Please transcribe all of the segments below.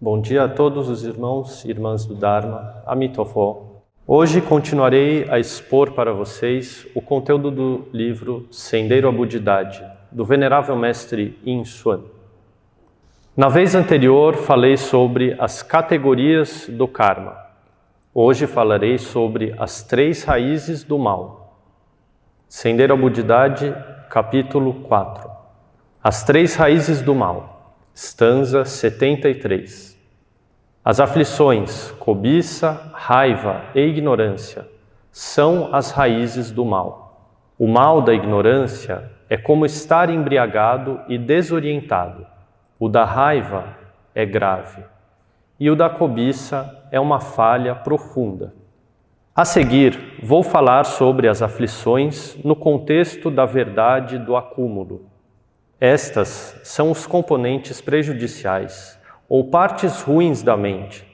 Bom dia a todos os irmãos e irmãs do Dharma, Amitofo. Hoje continuarei a expor para vocês o conteúdo do livro Sendeiro à Budidade, do Venerável Mestre Yin Xuan. Na vez anterior falei sobre as categorias do karma. Hoje falarei sobre as 3 raízes do mal. Sendeiro à Budidade, capítulo 4. As 3 raízes do mal, stanza 73. As aflições, cobiça, raiva e ignorância são as raízes do mal. O mal da ignorância é como estar embriagado e desorientado. O da raiva é grave. E o da cobiça é uma falha profunda. A seguir, vou falar sobre as aflições no contexto da verdade do acúmulo. Estas são os componentes prejudiciais ou partes ruins da mente.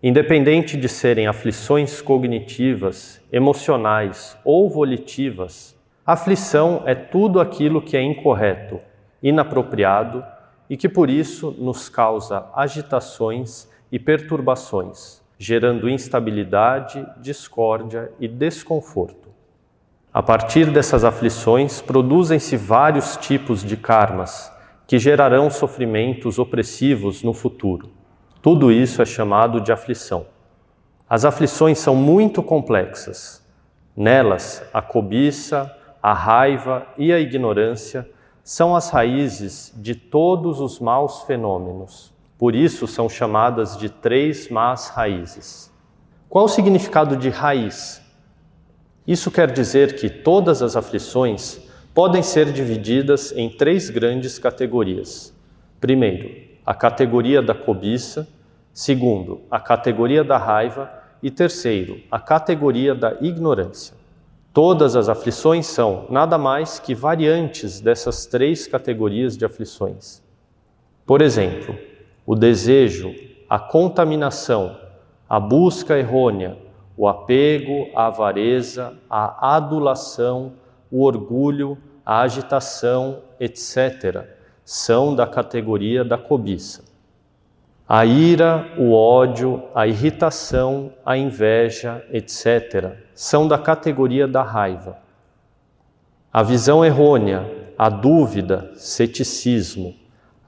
Independente de serem aflições cognitivas, emocionais ou volitivas, aflição é tudo aquilo que é incorreto, inapropriado e que por isso nos causa agitações e perturbações, gerando instabilidade, discórdia e desconforto. A partir dessas aflições, produzem-se vários tipos de karmas, que gerarão sofrimentos opressivos no futuro. Tudo isso é chamado de aflição. As aflições são muito complexas. Nelas, a cobiça, a raiva e a ignorância são as raízes de todos os maus fenômenos. Por isso são chamadas de 3 más raízes. Qual o significado de raiz? Isso quer dizer que todas as aflições podem ser divididas em 3 grandes categorias. Primeiro, a categoria da cobiça. Segundo, a categoria da raiva. E terceiro, a categoria da ignorância. Todas as aflições são nada mais que variantes dessas 3 categorias de aflições. Por exemplo, o desejo, a contaminação, a busca errônea, o apego, a avareza, a adulação, o orgulho, a agitação, etc., são da categoria da cobiça. A ira, o ódio, a irritação, a inveja, etc., são da categoria da raiva. A visão errônea, a dúvida, ceticismo,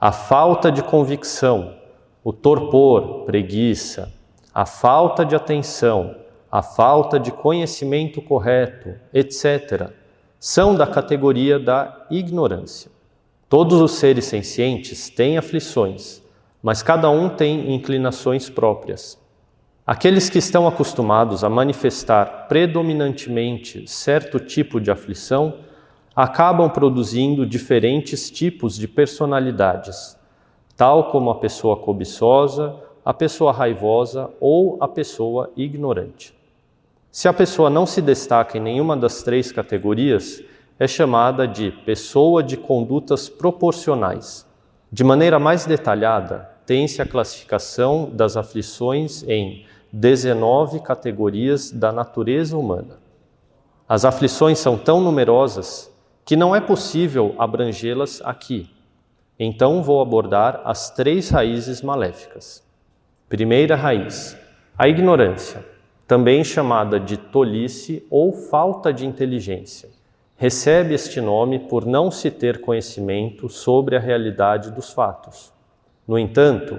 a falta de convicção, o torpor, preguiça, a falta de atenção, a falta de conhecimento correto, etc., são da categoria da ignorância. Todos os seres sencientes têm aflições, mas cada um tem inclinações próprias. Aqueles que estão acostumados a manifestar predominantemente certo tipo de aflição acabam produzindo diferentes tipos de personalidades, tal como a pessoa cobiçosa, a pessoa raivosa ou a pessoa ignorante. Se a pessoa não se destaca em nenhuma das 3 categorias, é chamada de pessoa de condutas proporcionais. De maneira mais detalhada, tem-se a classificação das aflições em 19 categorias da natureza humana. As aflições são tão numerosas que não é possível abrangê-las aqui. Então vou abordar as 3 raízes maléficas. Primeira raiz, a ignorância, também chamada de tolice ou falta de inteligência. Recebe este nome por não se ter conhecimento sobre a realidade dos fatos. No entanto,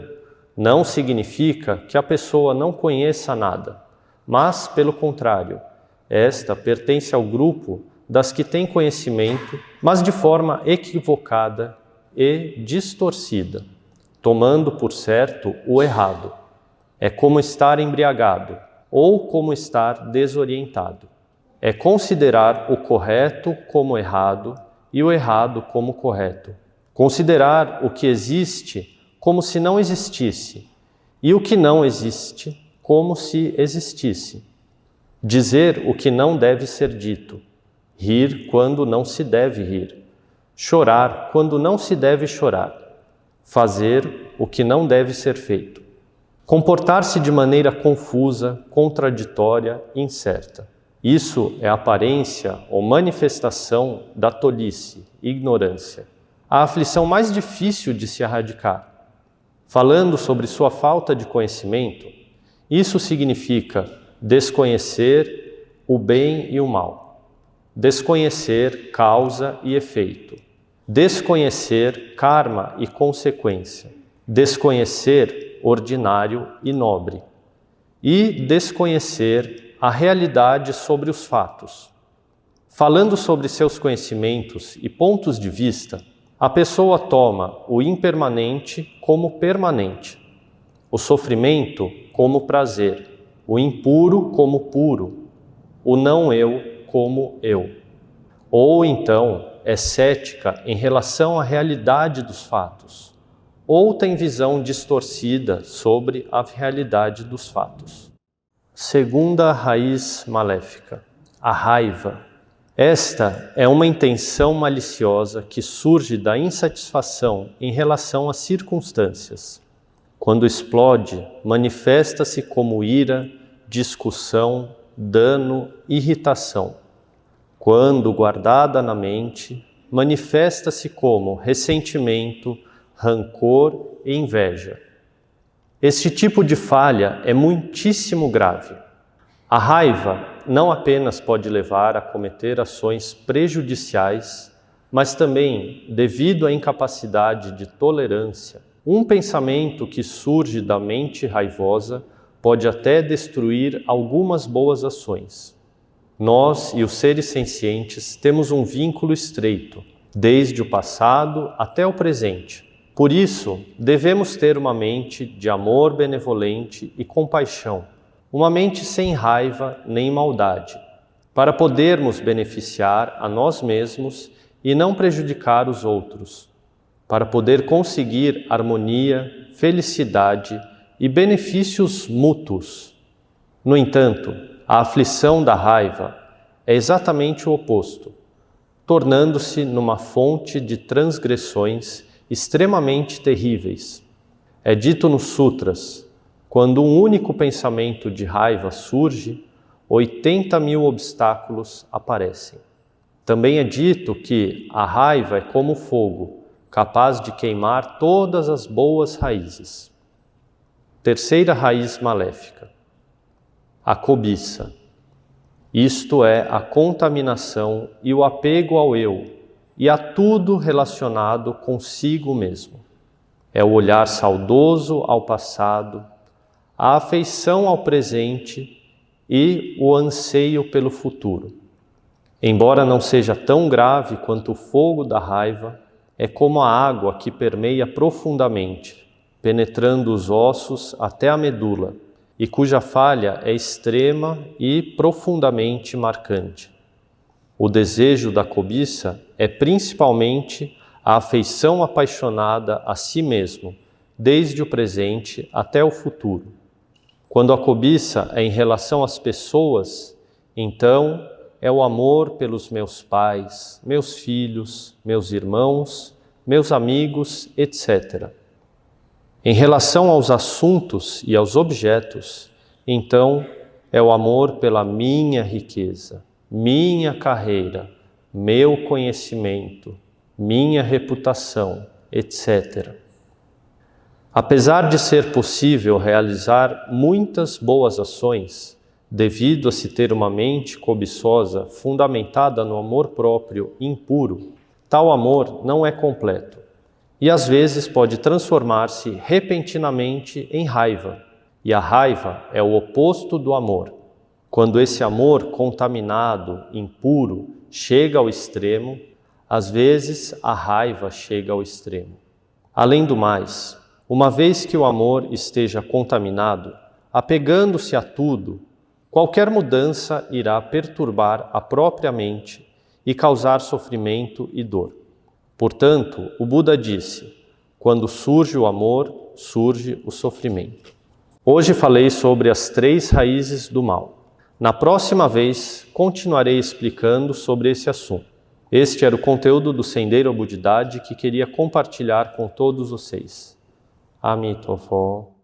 não significa que a pessoa não conheça nada, mas, pelo contrário, esta pertence ao grupo das que têm conhecimento, mas de forma equivocada e distorcida, tomando por certo o errado. É como estar embriagado ou como estar desorientado. É considerar o correto como errado e o errado como correto. Considerar o que existe como se não existisse e o que não existe como se existisse. Dizer o que não deve ser dito, rir quando não se deve rir, chorar quando não se deve chorar, fazer o que não deve ser feito, comportar-se de maneira confusa, contraditória, incerta. Isso é aparência ou manifestação da tolice, ignorância. A aflição mais difícil de se erradicar. Falando sobre sua falta de conhecimento, isso significa desconhecer o bem e o mal, desconhecer causa e efeito, desconhecer karma e consequência, desconhecer ordinário e nobre, e desconhecer a realidade sobre os fatos. Falando sobre seus conhecimentos e pontos de vista, a pessoa toma o impermanente como permanente, o sofrimento como prazer, o impuro como puro, o não eu como eu. Ou então é cética em relação à realidade dos fatos, ou tem visão distorcida sobre a realidade dos fatos. Segunda raiz maléfica, a raiva. Esta é uma intenção maliciosa que surge da insatisfação em relação às circunstâncias. Quando explode, manifesta-se como ira, discussão, dano, irritação. Quando guardada na mente, manifesta-se como ressentimento, rancor e inveja. Este tipo de falha é muitíssimo grave. A raiva não apenas pode levar a cometer ações prejudiciais, mas também, devido à incapacidade de tolerância, um pensamento que surge da mente raivosa pode até destruir algumas boas ações. Nós e os seres sencientes temos um vínculo estreito, desde o passado até o presente. Por isso, devemos ter uma mente de amor benevolente e compaixão, uma mente sem raiva nem maldade, para podermos beneficiar a nós mesmos e não prejudicar os outros, para poder conseguir harmonia, felicidade e benefícios mútuos. No entanto, a aflição da raiva é exatamente o oposto, tornando-se numa fonte de transgressões extremamente terríveis. É dito nos sutras, quando um único pensamento de raiva surge, 80.000 obstáculos aparecem. Também é dito que a raiva é como fogo, capaz de queimar todas as boas raízes. Terceira raiz maléfica, a cobiça. Isto é a contaminação e o apego ao eu e a tudo relacionado consigo mesmo. É o olhar saudoso ao passado, a afeição ao presente e o anseio pelo futuro. Embora não seja tão grave quanto o fogo da raiva, é como a água que permeia profundamente, penetrando os ossos até a medula, e cuja falha é extrema e profundamente marcante. O desejo da cobiça é principalmente a afeição apaixonada a si mesmo, desde o presente até o futuro. Quando a cobiça é em relação às pessoas, então é o amor pelos meus pais, meus filhos, meus irmãos, meus amigos, etc. Em relação aos assuntos e aos objetos, então é o amor pela minha riqueza, minha carreira, meu conhecimento, minha reputação, etc. Apesar de ser possível realizar muitas boas ações, devido a se ter uma mente cobiçosa fundamentada no amor próprio impuro, tal amor não é completo e às vezes pode transformar-se repentinamente em raiva, e a raiva é o oposto do amor. Quando esse amor contaminado, impuro, chega ao extremo, às vezes a raiva chega ao extremo. Além do mais, uma vez que o amor esteja contaminado, apegando-se a tudo, qualquer mudança irá perturbar a própria mente e causar sofrimento e dor. Portanto, o Buda disse, quando surge o amor, surge o sofrimento. Hoje falei sobre as 3 raízes do mal. Na próxima vez, continuarei explicando sobre esse assunto. Este era o conteúdo do Sendeiro à Budidade que queria compartilhar com todos vocês. Amitofo.